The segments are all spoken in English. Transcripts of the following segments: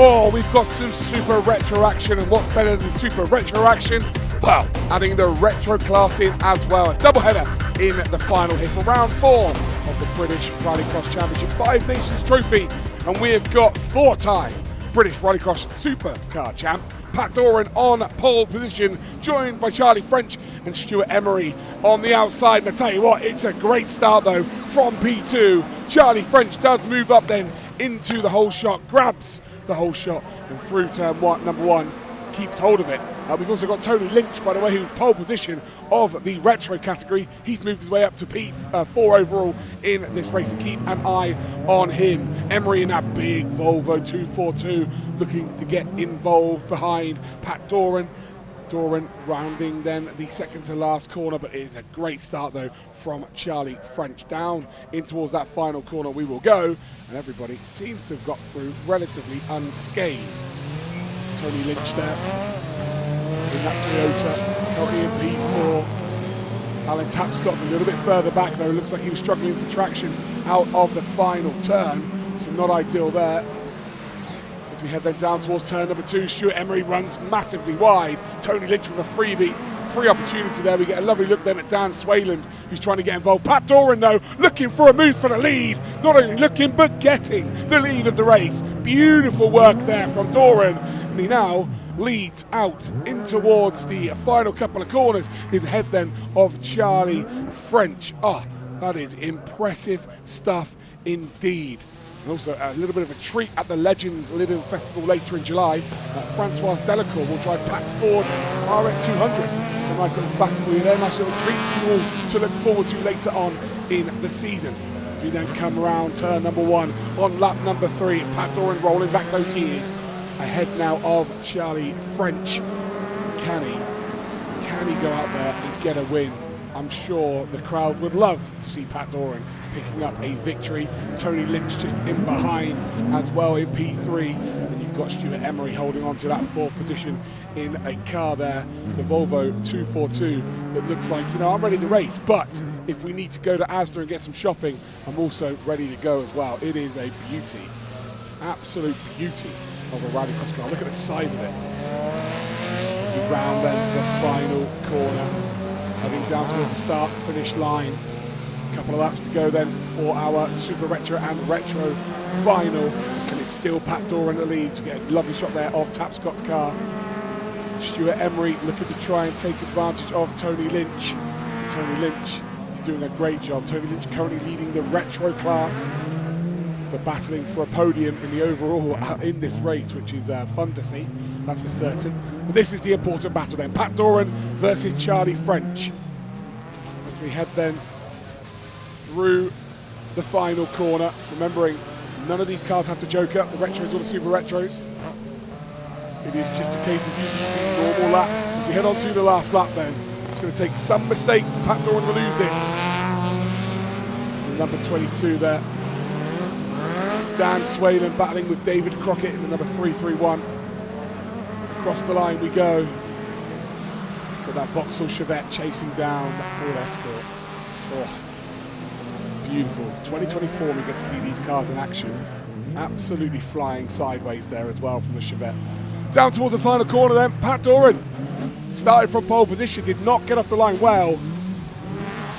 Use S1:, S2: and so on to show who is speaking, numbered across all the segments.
S1: Oh, we've got some super retro action, and what's better than super retro action? Well, adding the retro class in as well. A doubleheader in the final here for round 4 of the British Rallycross Championship 5 Nations Trophy. And we've got 4-time British Rallycross Supercar champ Pat Doran on pole position, joined by Charlie French and Stuart Emery on the outside. And I tell you what, it's a great start though from P2. Charlie French does move up then into the whole shot, grabs the whole shot and through turn number 1, keeps hold of it. We've also got Tony Lynch, by the way, who's pole position of the retro category. He's moved his way up to P4 overall in this race, to keep an eye on him. Emery in that big Volvo 242 looking to get involved behind Pat Doran. Doran rounding then the second to last corner, but it is a great start though from Charlie French. Down in towards that final corner we will go, and everybody seems to have got through relatively unscathed. Tony Lynch there in that Toyota, currently in P4. Alan Tapscott's a little bit further back though, looks like he was struggling for traction out of the final turn, so not ideal there. As we head then down towards turn number 2, Stuart Emery runs massively wide. Tony Lynch with a free opportunity there. We get a lovely look then at Dan Swayland, who's trying to get involved. Pat Doran though, looking for a move for the lead. Not only looking, but getting the lead of the race. Beautiful work there from Doran. And he now leads out in towards the final couple of corners. Is ahead then of Charlie French. That is impressive stuff indeed. And also a little bit of a treat at the Legends Lidl Festival later in July. Francois Delacour will drive Pat's Ford RS200. So a nice little fact for you there, nice little treat for you all to look forward to later on in the season. As we then come around turn number 1 on lap number 3, Pat Doran rolling back those years. Ahead now of Charlie French. Can he go out there and get a win? I'm sure the crowd would love to see Pat Doran picking up a victory. Tony Lynch just in behind as well in P3. And you've got Stuart Emery holding on to that 4th position in a car there, the Volvo 242, that looks like, I'm ready to race. But if we need to go to Asda and get some shopping, I'm also ready to go as well. It is a beauty, absolute beauty of a Rallycross car. Look at the size of it. As we round then the final corner, heading down towards the start finish line. A couple of laps to go then for our Super Retro and Retro final, and it's still Pat Doran that leads. We get a lovely shot there of Tapscott's car. Stuart Emery looking to try and take advantage of Tony Lynch. Tony Lynch is doing a great job. Tony Lynch currently leading the Retro class, but battling for a podium in the overall in this race, which is fun to see, that's for certain. But this is the important battle then, Pat Doran versus Charlie French. As we head then through the final corner, remembering none of these cars have to joke up, the Retros or the Super Retros. It is just a case of using the normal lap. As we head on to the last lap then, it's going to take some mistake for Pat Doran to lose this. And number 22 there, Dan Swayland battling with David Crockett in the number 331. Across the line we go. With that Vauxhall Chevette chasing down that Ford Escort. Beautiful. 2024 we get to see these cars in action. Absolutely flying sideways there as well from the Chevette. Down towards the final corner then, Pat Doran started from pole position, did not get off the line well,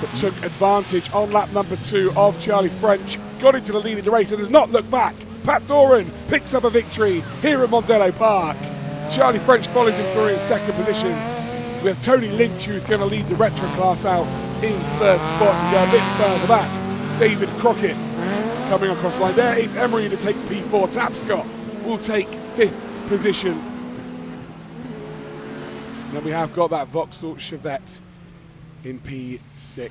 S1: but took advantage on lap number 2 of Charlie French. Got into the lead of the race and does not look back. Pat Doran picks up a victory here at Mondello Park. Charlie French follows him through in 2nd position. We have Tony Lynch, who's going to lead the retro class out in 3rd spot. We go a bit further back. David Crockett coming across the line. There is Emery that takes P4. Tapscott will take 5th position. And then we have got that Vauxhall Chevette in P6.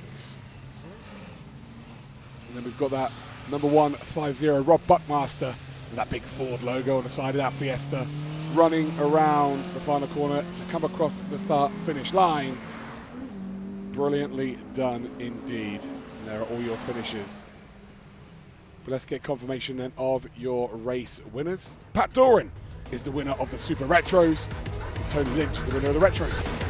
S1: And then we've got that number 150 Rob Buckmaster with that big Ford logo on the side of that Fiesta, running around the final corner to come across the start-finish line. Brilliantly done indeed. And there are all your finishes. But let's get confirmation then of your race winners. Pat Doran is the winner of the Super Retros, and Tony Lynch is the winner of the Retros.